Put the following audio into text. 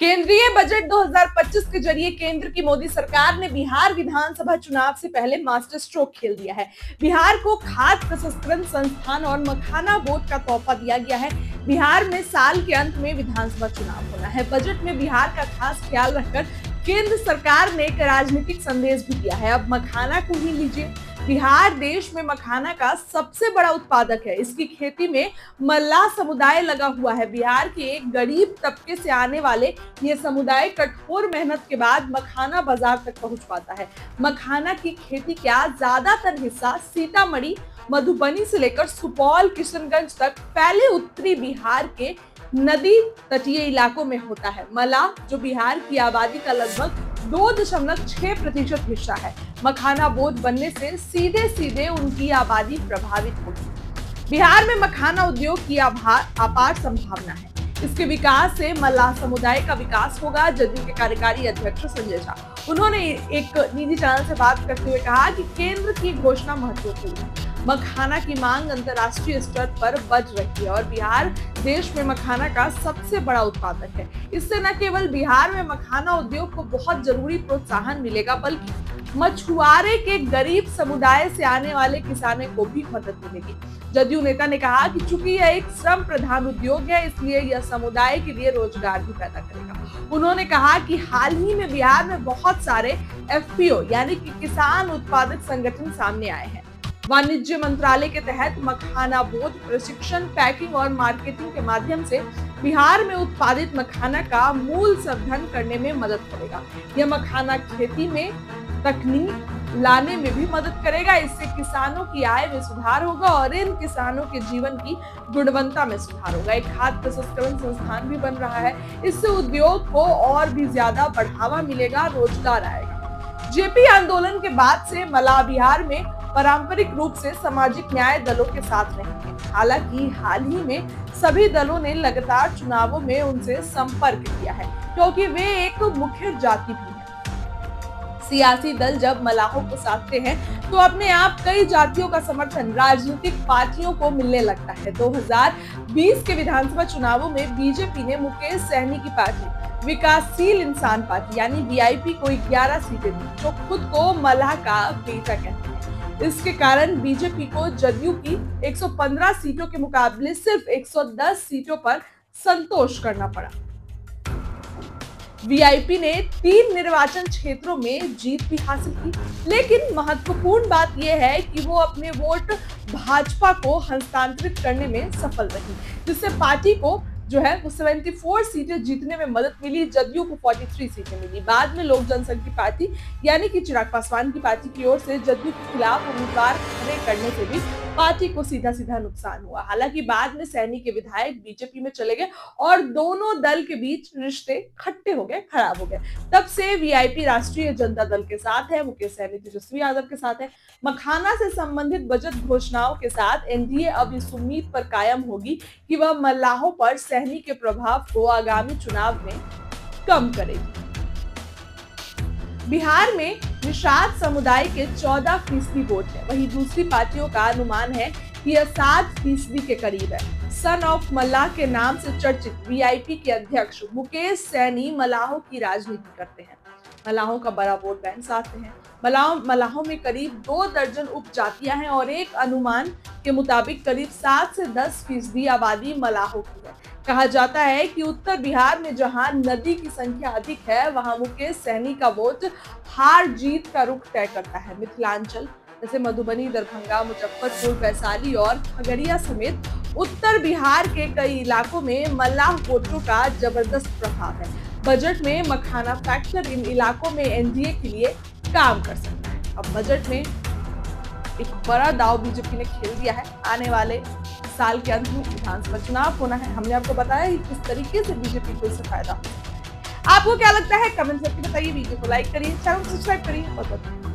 केंद्रीय बजट 2025 के जरिए केंद्र की मोदी सरकार ने बिहार विधानसभा चुनाव से पहले मास्टर स्ट्रोक खेल दिया है। बिहार को खाद्य प्रसंस्करण संस्थान और मखाना बोर्ड का तोहफा दिया गया है। बिहार में साल के अंत में विधानसभा चुनाव होना है। बजट में बिहार का खास ख्याल रखकर केंद्र सरकार ने एक राजनीतिक संदेश भी दिया है। अब मखाना को ही लीजिए। बिहार देश में मखाना का सबसे बड़ा उत्पादक है। इसकी खेती में मल्लाह समुदाय लगा हुआ है। बिहार के एक गरीब तबके से आने वाले ये समुदाय कठोर मेहनत के बाद मखाना बाजार तक पहुंच पाता है। मखाना की खेती का ज्यादातर हिस्सा सीतामढ़ी, मधुबनी से लेकर सुपौल, किशनगंज तक फैले उत्तरी बिहार के नदी तटीय इलाकों में होता है। मल्लाह, जो बिहार की आबादी का लगभग 2.6% हिस्सा है, मखाना बोर्ड बनने से सीधे सीधे उनकी आबादी प्रभावित होगी। बिहार में मखाना उद्योग की अपार संभावना है। इसके विकास से मल्लाह समुदाय का विकास होगा। जदयू के कार्यकारी अध्यक्ष संजय झा, उन्होंने एक निजी चैनल से बात करते हुए कहा कि केंद्र की घोषणा महत्वपूर्ण है। मखाना की मांग अंतर्राष्ट्रीय स्तर पर बढ़ रही है और बिहार देश में मखाना का सबसे बड़ा उत्पादक है। इससे न केवल बिहार में मखाना उद्योग को बहुत जरूरी प्रोत्साहन मिलेगा, बल्कि मछुआरे के गरीब समुदाय से आने वाले किसानों को भी मदद मिलेगी। जदयू नेता ने कहा कि चूंकि यह एक श्रम प्रधान उद्योग है, इसलिए यह समुदाय के लिए रोजगार भी पैदा करेगा। उन्होंने कहा कि हाल ही में बिहार में बहुत सारे एफपीओ यानी कि किसान उत्पादक संगठन सामने आए हैं। वाणिज्य मंत्रालय के तहत मखाना बोर्ड प्रशिक्षण, पैकिंग और मार्केटिंग के माध्यम से बिहार में उत्पादित मखाना का मूल संवर्धन करने में मदद करेगा। यह मखाना खेती में तकनीक लाने में भी मदद करेगा। इससे किसानों की आय में सुधार होगा और इन किसानों के जीवन की गुणवत्ता में सुधार होगा। एक खाद्य प्रसंस्करण संस्थान भी बन रहा है। इससे उद्योग को और भी ज्यादा बढ़ावा मिलेगा, रोजगार आएगा। जेपी आंदोलन के बाद से मल्लाह बिहार में पारंपरिक रूप से सामाजिक न्याय दलों के साथ रहेंगे। हालांकि हाल ही में सभी दलों ने लगातार चुनावों में उनसे संपर्क किया है, क्योंकि वे एक मुख्य जाति भी है। सियासी दल जब मल्लाहों को साधते हैं तो अपने आप कई जातियों का समर्थन राजनीतिक पार्टियों को मिलने लगता है। 2020 के विधानसभा चुनावों में बीजेपी ने मुकेश सहनी की पार्टी विकासशील इंसान पार्टी यानी वीआईपी को 11 सीटें दी, जो खुद को मल्लाह का बेटा कहते हैं। इसके कारण बीजेपी को जदयू की 115 सीटों के मुकाबले सिर्फ 110 सीटों पर संतोष करना पड़ा। वीआईपी ने 3 निर्वाचन क्षेत्रों में जीत भी हासिल की, लेकिन महत्वपूर्ण बात यह है कि वो अपने वोट भाजपा को हस्तांतरित करने में सफल रही, जिससे पार्टी को जो है वो 74 सीटें जीतने में मदद मिली। जदयू को 43 सीटें मिली। बाद में लोक जनशक्ति की पार्टी यानी कि चिराग पासवान की पार्टी की ओर से जदयू के खिलाफ उम्मीदवार खड़े करने से भी पार्टी को सीधा सीधा नुकसान हुआ। हालांकि बाद में सैनी के विधायक बीजेपी में चले गए और दोनों दल के बीच रिश्ते खट्टे हो गए, खराब हो गए। तब से वीआईपी राष्ट्रीय जनता दल के साथ है, मुकेश सहनी तेजस्वी यादव के साथ है। मखाना से संबंधित बजट घोषणाओं के साथ एनडीए अब इस उम्मीद पर कायम होगी कि वह मल्लाहों पर सहनी के प्रभाव को आगामी चुनाव में कम करेगी। बिहार में निषाद समुदाय के 14% वोट है, वहीं दूसरी पार्टियों का अनुमान है कि यह 7% के करीब है। सन ऑफ मल्लाह के नाम से चर्चित वीआईपी के अध्यक्ष मुकेश सहनी मल्लाहों की राजनीति करते हैं। मल्लाहों का बड़ा वोट बैंक साधते हैं। मल्लाहों में करीब 2 दर्जन उपजातियां हैं और एक अनुमान के मुताबिक करीब 7 से 10% आबादी मल्लाहों की है। कहा जाता है कि उत्तर बिहार में जहां नदी की संख्या अधिक है, वहां मुकेश सहनी का वोट हार जीत का रुख तय करता है। मिथिलांचल जैसे मधुबनी, दरभंगा, मुजफ्फरपुर, वैशाली और खगड़िया समेत उत्तर बिहार के कई इलाकों में मल्लाह वोटरों का जबरदस्त प्रभाव है। बजट में मखाना फैक्टर इन इलाकों में एनडीए के लिए काम कर सकता है। अब बजट में एक बड़ा दांव बीजेपी ने खेल दिया है। आने वाले साल के अंत में विधानसभा चुनाव होना है। हमने आपको बताया कि किस तरीके से बीजेपी को इससे फायदा हो सकता है। आपको क्या लगता है कमेंट करके बताइए। वीडियो को लाइक करिए, चैनल को सब्सक्राइब करिए और बताइए।